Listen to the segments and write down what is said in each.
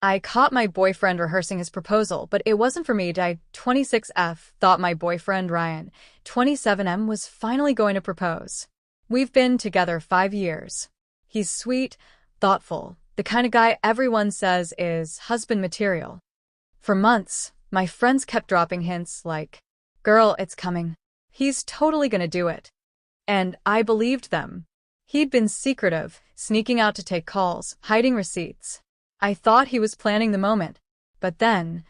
I caught my boyfriend rehearsing his proposal, but it wasn't for me. I 26F thought my boyfriend Ryan, 27M, was finally going to propose. We've been together 5 years. He's sweet, thoughtful, the kind of guy everyone says is husband material. For months, my friends kept dropping hints like, "Girl, it's coming. He's totally gonna do it." And I believed them. He'd been secretive, sneaking out to take calls, hiding receipts. I thought he was planning the moment. But then,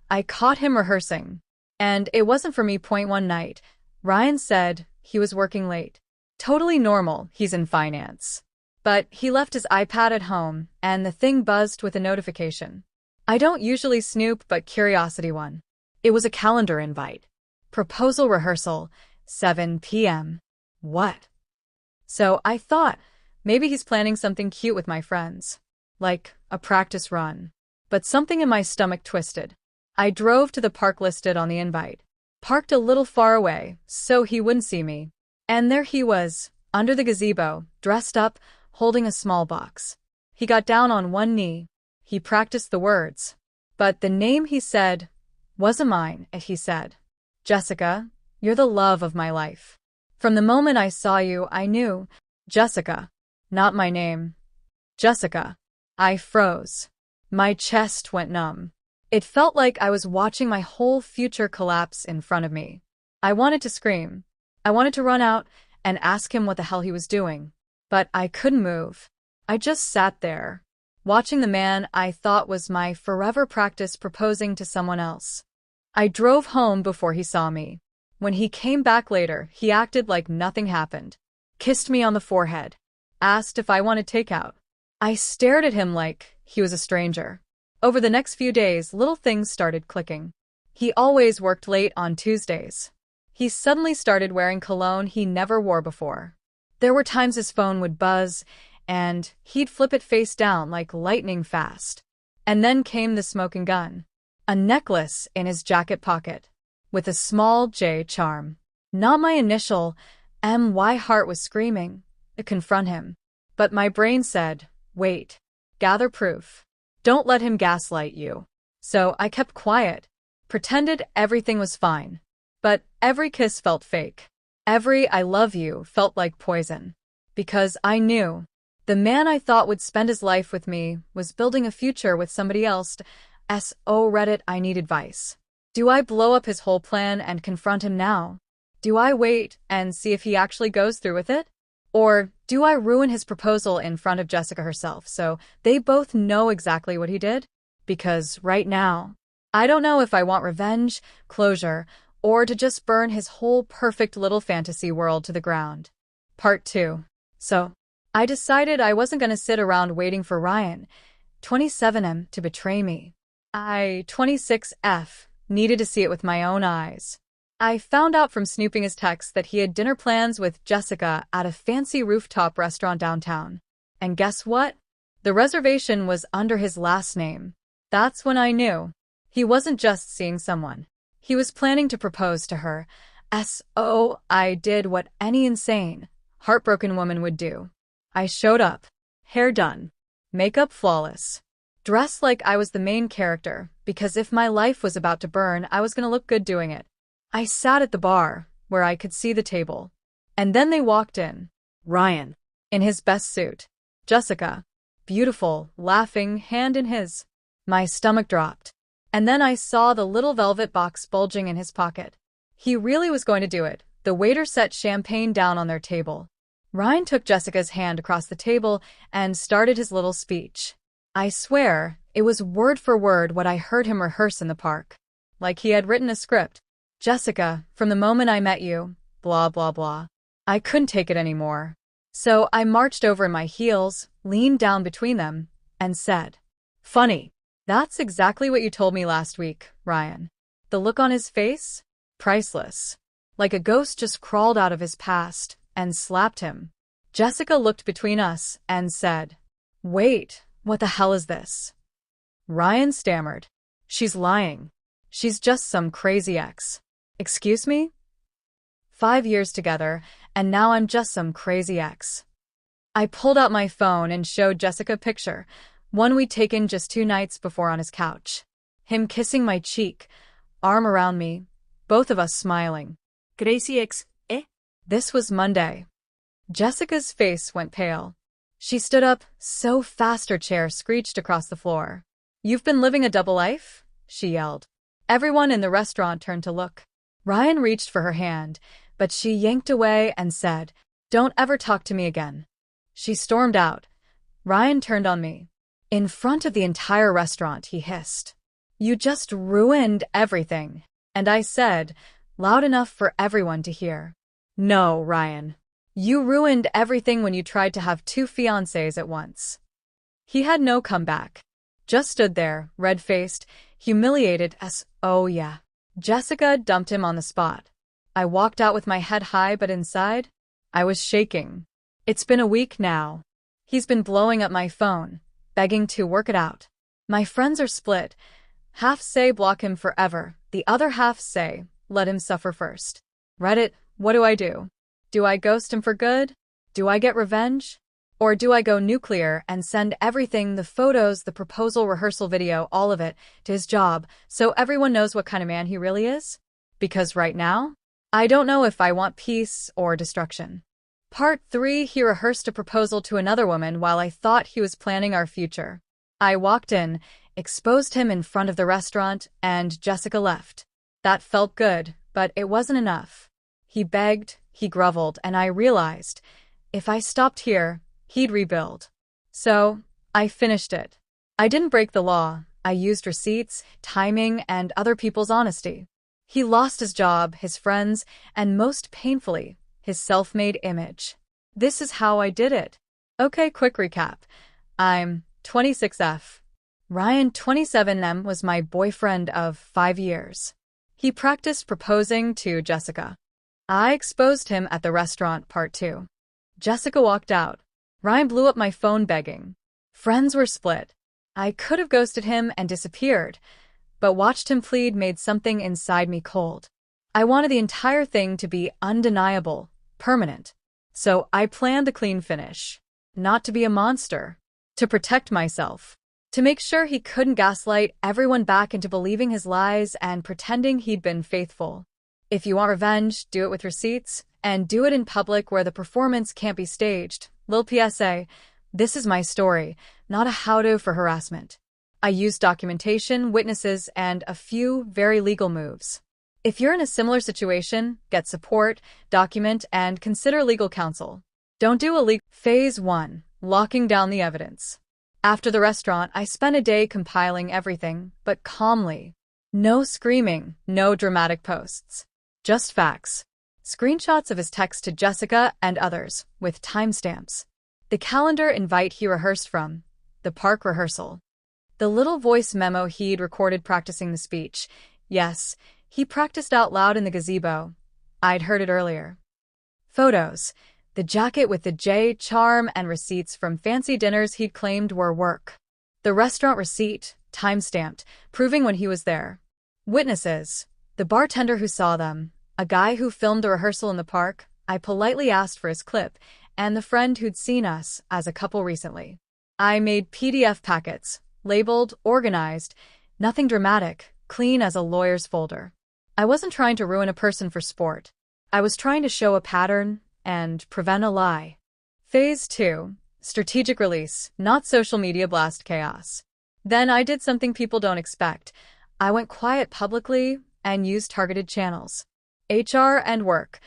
I caught him rehearsing. And it wasn't for me. One night, Ryan said he was working late. Totally normal, he's in finance. But he left his iPad at home, and the thing buzzed with a notification. I don't usually snoop, but curiosity won. It was a calendar invite. Proposal rehearsal, 7 p.m. What? So I thought, maybe he's planning something cute with my friends. Like a practice run. But something in my stomach twisted. I drove to the park listed on the invite. Parked a little far away, so he wouldn't see me. And there he was, under the gazebo, dressed up, holding a small box. He got down on one knee. He practiced the words. But the name he said wasn't mine, he said. "Jessica, you're the love of my life. From the moment I saw you, I knew. Jessica. Not my name. Jessica." I froze. My chest went numb. It felt like I was watching my whole future collapse in front of me. I wanted to scream. I wanted to run out and ask him what the hell he was doing. But I couldn't move. I just sat there, watching the man I thought was my forever practice proposing to someone else. I drove home before he saw me. When he came back later, he acted like nothing happened. Kissed me on the forehead. Asked if I wanted takeout. I stared at him like he was a stranger. Over the next few days, little things started clicking. He always worked late on Tuesdays. He suddenly started wearing cologne he never wore before. There were times his phone would buzz, and he'd flip it face down like lightning fast. And then came the smoking gun. A necklace in his jacket pocket, with a small J charm. Not my initial, M. My heart was screaming to confront him. But my brain said, wait. Gather proof. Don't let him gaslight you. So I kept quiet. Pretended everything was fine. But every kiss felt fake. Every "I love you" felt like poison. Because I knew. The man I thought would spend his life with me was building a future with somebody else. So Reddit, I need advice. Do I blow up his whole plan and confront him now? Do I wait and see if he actually goes through with it? Or do I ruin his proposal in front of Jessica herself so they both know exactly what he did? Because right now, I don't know if I want revenge, closure, or to just burn his whole perfect little fantasy world to the ground. Part 2. So, I decided I wasn't going to sit around waiting for Ryan, 27M, to betray me. I, 26F, needed to see it with my own eyes. I found out from snooping his texts that he had dinner plans with Jessica at a fancy rooftop restaurant downtown. And guess what? The reservation was under his last name. That's when I knew. He wasn't just seeing someone. He was planning to propose to her. So I did what any insane, heartbroken woman would do. I showed up. Hair done. Makeup flawless. Dressed like I was the main character, because if my life was about to burn, I was going to look good doing it. I sat at the bar, where I could see the table. And then they walked in. Ryan, in his best suit. Jessica, beautiful, laughing, hand in his. My stomach dropped. And then I saw the little velvet box bulging in his pocket. He really was going to do it. The waiter set champagne down on their table. Ryan took Jessica's hand across the table and started his little speech. I swear, it was word for word what I heard him rehearse in the park. Like he had written a script. Jessica, from the moment I met you, blah, blah, blah. I couldn't take it anymore. So I marched over in my heels, leaned down between them, and said, "Funny. That's exactly what you told me last week, Ryan." The look on his face? Priceless. Like a ghost just crawled out of his past and slapped him. Jessica looked between us and said, "Wait, what the hell is this?" Ryan stammered, "She's lying. She's just some crazy ex." Excuse me? 5 years together, and now I'm just some crazy ex. I pulled out my phone and showed Jessica a picture. One we'd taken just 2 nights before on his couch. Him kissing my cheek, arm around me, both of us smiling. Crazy ex, eh? This was Monday. Jessica's face went pale. She stood up so fast her chair screeched across the floor. "You've been living a double life?" she yelled. Everyone in the restaurant turned to look. Ryan reached for her hand, but she yanked away and said, "Don't ever talk to me again." She stormed out. Ryan turned on me. In front of the entire restaurant, he hissed, "You just ruined everything." And I said, loud enough for everyone to hear, "No, Ryan. You ruined everything when you tried to have 2 fiancés at once." He had no comeback. Just stood there, red-faced, humiliated as, oh yeah. Jessica dumped him on the spot. I walked out with my head high, but inside, I was shaking. It's been a week now. He's been blowing up my phone, begging to work it out. My friends are split. Half say block him forever, the other half say let him suffer first. Reddit, what do I do? Do I ghost him for good? Do I get revenge? Or do I go nuclear and send everything, the photos, the proposal rehearsal video, all of it, to his job, so everyone knows what kind of man he really is? Because right now, I don't know if I want peace or destruction. Part 3. He rehearsed a proposal to another woman while I thought he was planning our future. I walked in, exposed him in front of the restaurant, and Jessica left. That felt good, but it wasn't enough. He begged, he groveled, and I realized, if I stopped here, he'd rebuild. So, I finished it. I didn't break the law. I used receipts, timing, and other people's honesty. He lost his job, his friends, and most painfully, his self-made image. This is how I did it. Okay, quick recap. I'm 26F. Ryan, 27M, was my boyfriend of 5 years. He practiced proposing to Jessica. I exposed him at the restaurant. Part 2. Jessica walked out. Ryan blew up my phone begging. Friends were split. I could have ghosted him and disappeared, but watched him plead made something inside me cold. I wanted the entire thing to be undeniable, permanent. So I planned the clean finish. Not to be a monster. To protect myself. To make sure he couldn't gaslight everyone back into believing his lies and pretending he'd been faithful. If you want revenge, do it with receipts, and do it in public where the performance can't be staged. Lil PSA, this is my story, not a how-to for harassment. I used documentation, witnesses, and a few very legal moves. If you're in a similar situation, get support, document, and consider legal counsel. Don't do illegal. Phase 1. Locking down the evidence. After the restaurant, I spent a day compiling everything, but calmly. No screaming, no dramatic posts. Just facts. Screenshots of his text to Jessica and others, with timestamps. The calendar invite he rehearsed from. The park rehearsal. The little voice memo he'd recorded practicing the speech. Yes, he practiced out loud in the gazebo. I'd heard it earlier. Photos. The jacket with the J charm and receipts from fancy dinners he'd claimed were work. The restaurant receipt, timestamped, proving when he was there. Witnesses. The bartender who saw them, a guy who filmed the rehearsal in the park, I politely asked for his clip, and the friend who'd seen us as a couple recently. I made PDF packets, labeled, organized, nothing dramatic, clean as a lawyer's folder. I wasn't trying to ruin a person for sport. I was trying to show a pattern and prevent a lie. Phase 2. Strategic release, not social media blast chaos. Then I did something people don't expect. I went quiet publicly and used targeted channels. HR and work.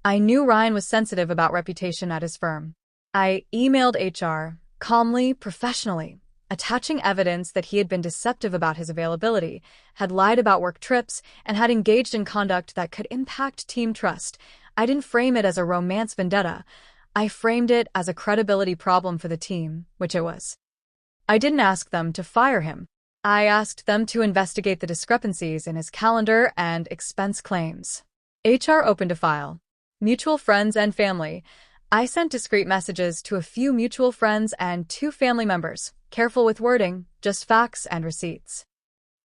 I knew Ryan was sensitive about reputation at his firm. I emailed HR, calmly, professionally, attaching evidence that he had been deceptive about his availability, had lied about work trips, and had engaged in conduct that could impact team trust. I didn't frame it as a romance vendetta. I framed it as a credibility problem for the team, which it was. I didn't ask them to fire him. I asked them to investigate the discrepancies in his calendar and expense claims. HR opened a file. Mutual friends and family. I sent discreet messages to a few mutual friends and 2 family members, careful with wording, just facts and receipts.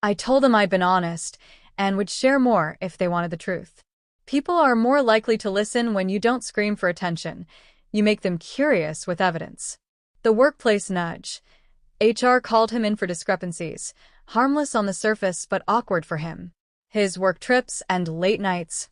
I told them I'd been honest and would share more if they wanted the truth. People are more likely to listen when you don't scream for attention. You make them curious with evidence. The workplace nudge. HR called him in for discrepancies, harmless on the surface but awkward for him. His work trips and late nights,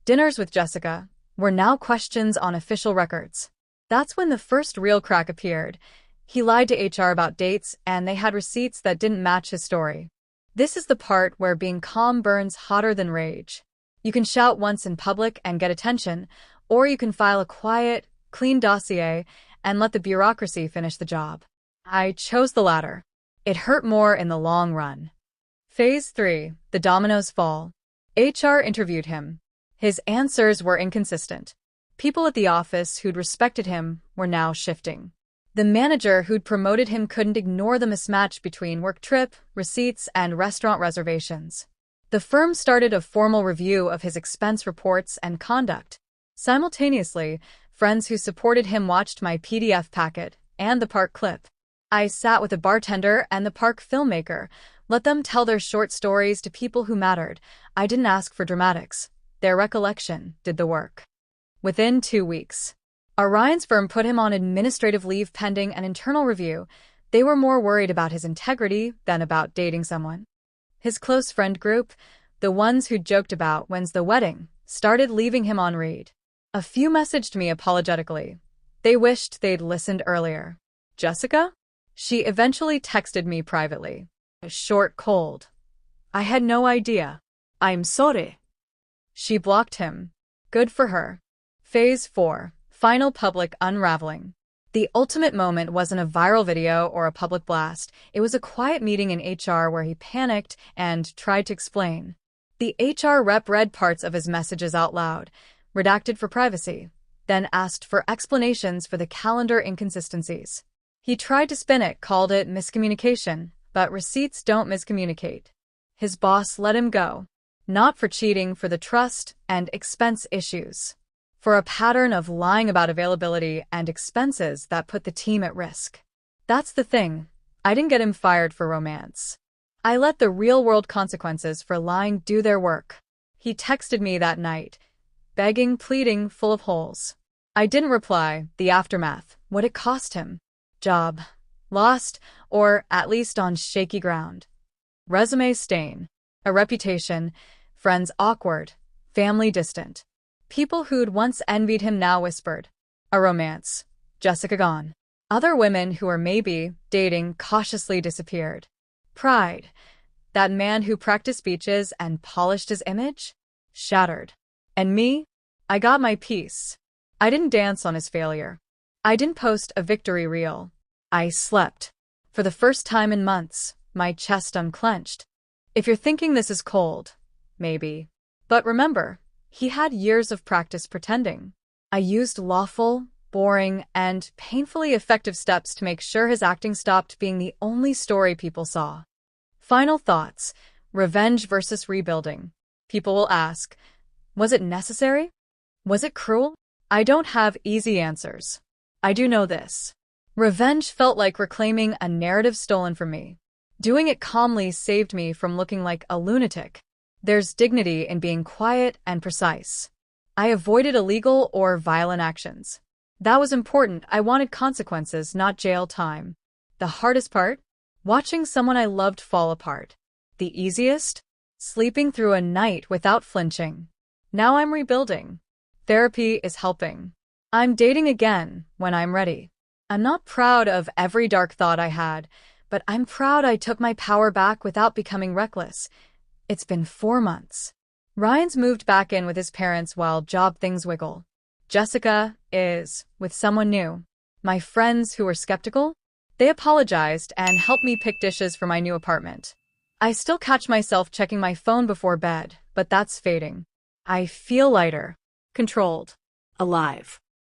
dinners with Jessica, were now questions on official records. That's when the first real crack appeared. He lied to HR about dates, and they had receipts that didn't match his story. This is the part where being calm burns hotter than rage. You can shout once in public and get attention, or you can file a quiet, clean dossier and let the bureaucracy finish the job. I chose the latter. It hurt more in the long run. Phase 3. The dominoes fall. HR interviewed him. His answers were inconsistent. People at the office who'd respected him were now shifting. The manager who'd promoted him couldn't ignore the mismatch between work trip, receipts, and restaurant reservations. The firm started a formal review of his expense reports and conduct. Simultaneously, friends who supported him watched my PDF packet and the park clip. I sat with the bartender and the park filmmaker, let them tell their short stories to people who mattered. I didn't ask for dramatics. Their recollection did the work. Within 2 weeks, Ryan's firm put him on administrative leave pending an internal review. They were more worried about his integrity than about dating someone. His close friend group, the ones who joked about when's the wedding, started leaving him on read. A few messaged me apologetically. They wished they'd listened earlier. Jessica? She eventually texted me privately. A short cold. I had no idea. I'm sorry. She blocked him. Good for her. Phase 4. Final public unraveling. The ultimate moment wasn't a viral video or a public blast. It was a quiet meeting in HR where he panicked and tried to explain. The HR rep read parts of his messages out loud, redacted for privacy, then asked for explanations for the calendar inconsistencies. He tried to spin it, called it miscommunication, but receipts don't miscommunicate. His boss let him go. Not for cheating, for the trust and expense issues. For a pattern of lying about availability and expenses that put the team at risk. That's the thing. I didn't get him fired for romance. I let the real-world consequences for lying do their work. He texted me that night, begging, pleading, full of holes. I didn't reply. The aftermath, what it cost him. Job lost, or at least on shaky ground. Resume stain. A reputation. Friends awkward. Family distant. People who'd once envied him now whispered. A romance. Jessica gone. Other women who were maybe dating cautiously disappeared. Pride. That man who practiced speeches and polished his image? Shattered. And me? I got my piece. I didn't dance on his failure. I didn't post a victory reel. I slept. For the first time in months, my chest unclenched. If you're thinking this is cold, maybe. But remember, he had years of practice pretending. I used lawful, boring, and painfully effective steps to make sure his acting stopped being the only story people saw. Final thoughts. Revenge versus rebuilding. People will ask, was it necessary? Was it cruel? I don't have easy answers. I do know this. Revenge felt like reclaiming a narrative stolen from me. Doing it calmly saved me from looking like a lunatic. There's dignity in being quiet and precise. I avoided illegal or violent actions. That was important. I wanted consequences, not jail time. The hardest part? Watching someone I loved fall apart. The easiest? Sleeping through a night without flinching. Now I'm rebuilding. Therapy is helping. I'm dating again when I'm ready. I'm not proud of every dark thought I had, but I'm proud I took my power back without becoming reckless. It's been 4 months. Ryan's moved back in with his parents while job things wiggle. Jessica is with someone new. My friends who were skeptical? They apologized and helped me pick dishes for my new apartment. I still catch myself checking my phone before bed, but that's fading. I feel lighter. Controlled. Alive.